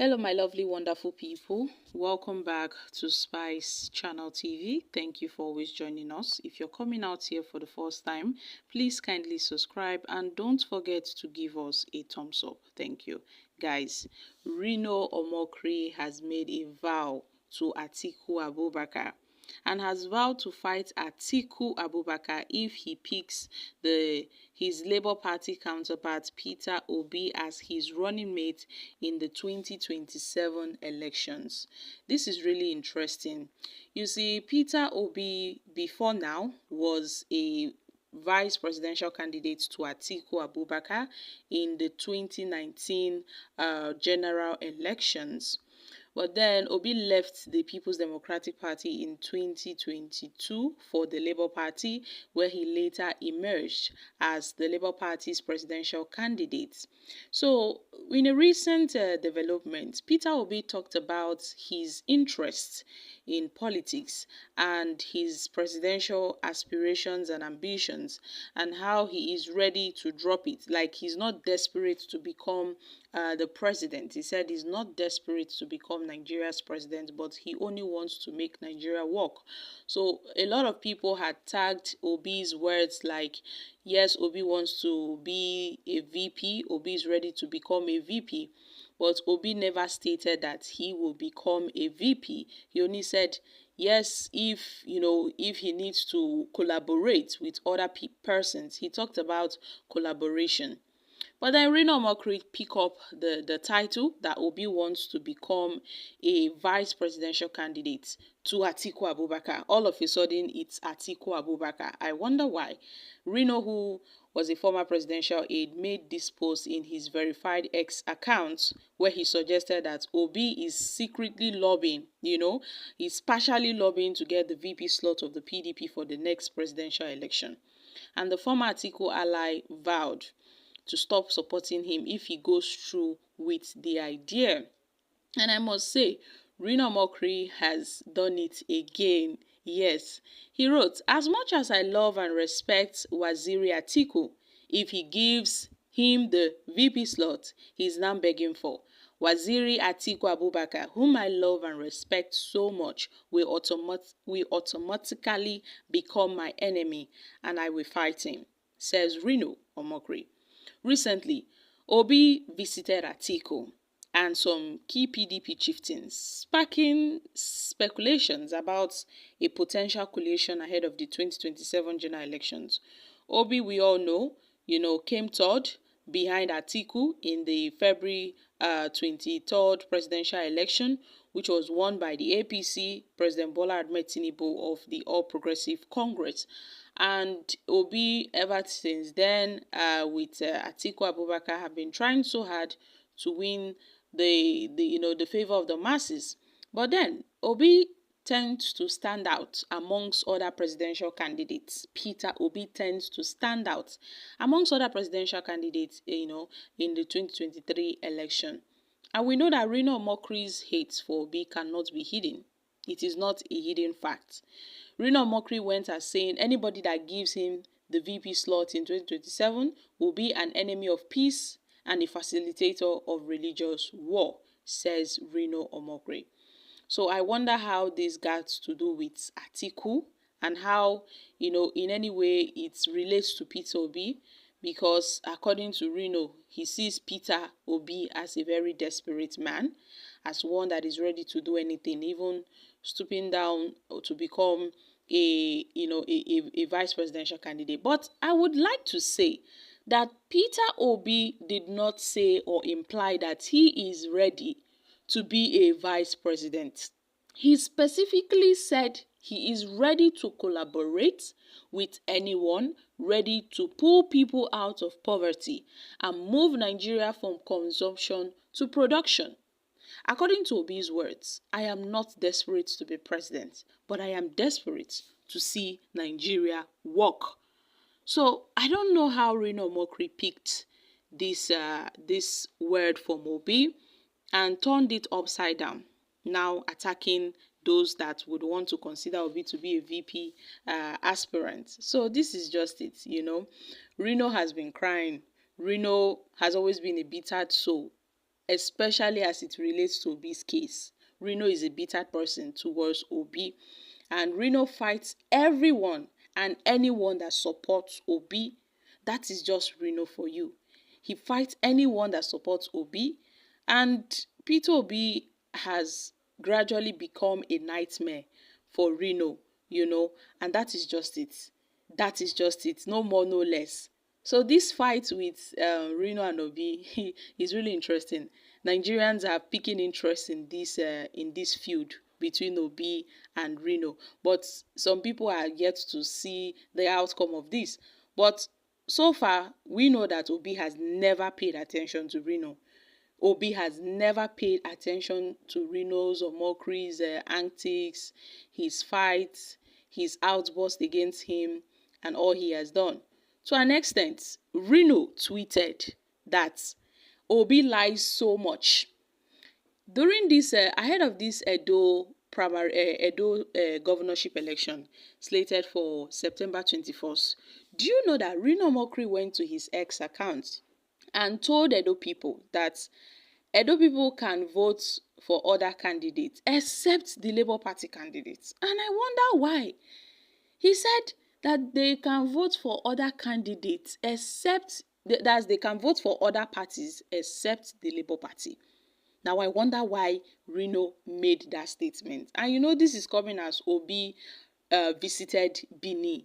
Hello my lovely wonderful people, welcome back to Spice Channel TV. Thank you for always joining us. If you're coming out here for the first time, please kindly subscribe and don't forget to give us a thumbs up. Thank you. Guys, Reno Omokri has made a vow to ATIKU Abubakar and has vowed to fight ATIKU Abubakar if he picks his Labour Party counterpart Peter Obi as his running mate in the 2027 elections. This is really interesting. You see, Peter Obi before now was a vice presidential candidate to ATIKU Abubakar in the 2019 general elections. But then Obi left the People's Democratic Party in 2022 for the Labour Party, where he later emerged as the Labour Party's presidential candidate. So, in a recent development, Peter Obi talked about his interest in politics and his presidential aspirations and ambitions and how he is ready to drop it. Like, he's not desperate to become the president. He said he's not desperate to become Nigeria's president, but he only wants to make Nigeria work. So a lot of people had tagged Obi's words like, yes, Obi wants to be a VP, Obi is ready to become a VP. But Obi never stated that he will become a VP. He only said, yes, if he needs to collaborate with other persons. He talked about collaboration. But then Reno Omokri pick up the title that Obi wants to become a vice presidential candidate to ATIKU Abubakar. All of a sudden, it's ATIKU Abubakar. I wonder why. Reno, who was a former presidential aide, made this post in his verified X account where he suggested that Obi is secretly lobbying, he's partially lobbying to get the VP slot of the PDP for the next presidential election. And the former ATIKU ally vowed to stop supporting him if he goes through with the idea. And I must say, Reno Omokri has done it again. Yes, he wrote, as much as I love and respect Waziri Atiku, if he gives him the VP slot he's now begging for, Waziri Atiku Abubakar, whom I love and respect so much, will automatically become my enemy and I will fight him, says Reno Omokri. Recently, Obi visited Atiku and some key PDP chieftains, sparking speculations about a potential coalition ahead of the 2027 general elections. Obi, we all know, came third behind Atiku in the February 23rd presidential election, which was won by the APC, President Bola Ahmed Tinubu of the All Progressive Congress. And Obi, ever since then, with Atiku Abubakar, have been trying so hard to win the favor of the masses. But then Obi tends to stand out amongst other presidential candidates. Peter Obi tends to stand out amongst other presidential candidates, in the 2023 election. And we know that Reno Omokri's hate for Obi cannot be hidden. It is not a hidden fact. Reno Omokri went as saying anybody that gives him the VP slot in 2027 will be an enemy of peace and a facilitator of religious war, says Reno Omokri. So I wonder how this got to do with Atiku and how, in any way it relates to Peter Obi, because according to Reno, he sees Peter Obi as a very desperate man, as one that is ready to do anything, even stooping down to become a vice presidential candidate. But I would like to say that Peter Obi did not say or imply that he is ready to be a vice president. He specifically said he is ready to collaborate with anyone, ready to pull people out of poverty and move Nigeria from consumption to production. According to Obi's words, I am not desperate to be president, but I am desperate to see Nigeria work. So I don't know how Reno Omokri picked this word from Obi and turned it upside down, now attacking those that would want to consider Obi to be a VP aspirant. So this is just it, Reno has been crying. Reno has always been a bitter soul. especially as it relates to Obi's case. Reno is a bitter person towards Obi, and Reno fights everyone and anyone that supports Obi. That is just Reno for you. He fights anyone that supports Obi, and Peter Obi has gradually become a nightmare for Reno, and that is just it. That is just it. No more, no less. So this fight with Reno and Obi is really interesting. Nigerians are picking interest in this feud between Obi and Reno, but some people are yet to see the outcome of this. But so far, we know that Obi has never paid attention to Reno. Obi has never paid attention to Reno Omokri's antics, his fights, his outburst against him, and all he has done. To an extent, Reno tweeted that Obi lies so much. During this, ahead of this Edo governorship election slated for September 21st, do you know that Reno Omokri went to his X account and told Edo people that Edo people can vote for other candidates except the Labour Party candidates? And I wonder why. He said that they can vote for other candidates except that they can vote for other parties except the Labour Party. Now I wonder why Reno made that statement. And this is coming as Obi visited Benin,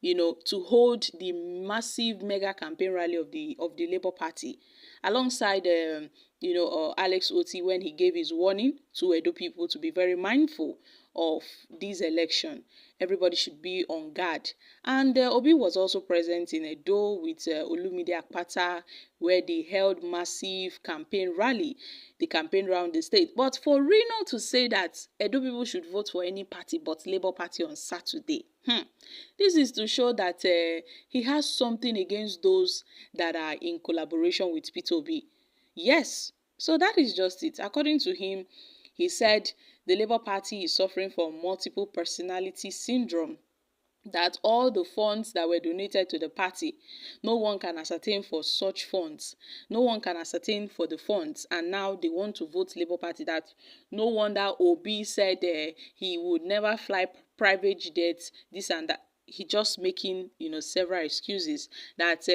to hold the massive mega campaign rally of the Labour Party alongside Alex Oti, when he gave his warning to Edo people to be very mindful of this election. Everybody should be on guard. And Obi was also present in Edo with Olumide Akpata, where they held massive campaign rally, the campaign around the state. But for Reno to say that Edo people should vote for any party but Labour Party on Saturday, this is to show that he has something against those that are in collaboration with Peter Obi. Yes, so that is just it. According to him, he said the Labour Party is suffering from multiple personality syndrome, that all the funds that were donated to the party, no one can ascertain for such funds. No one can ascertain for the funds, and now they want to vote Labour Party. That no wonder Obi said he would never fly private jets, this and that. He just making several excuses that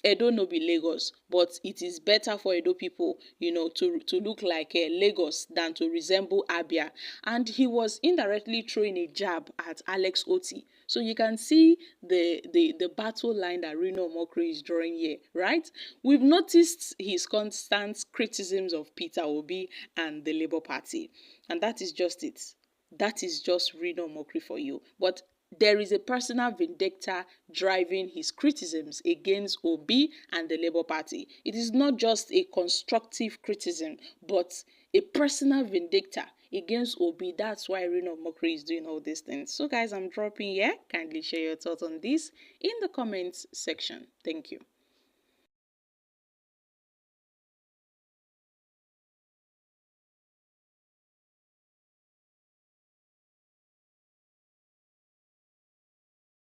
Edo no be Lagos, but it is better for Edo people to look like Lagos than to resemble Abia. And he was indirectly throwing a jab at Alex Oti. So you can see the battle line that Reno Omokri is drawing here, right? We've noticed his constant criticisms of Peter Obi and the Labour Party, and that is just it. That is just Reno Omokri for you. But there is a personal vendetta driving his criticisms against Obi and the Labour Party. It is not just a constructive criticism, but a personal vendetta against Obi. That's why Reno Omokri is doing all these things. So guys, I'm dropping here. Kindly share your thoughts on this in the comments section. Thank you.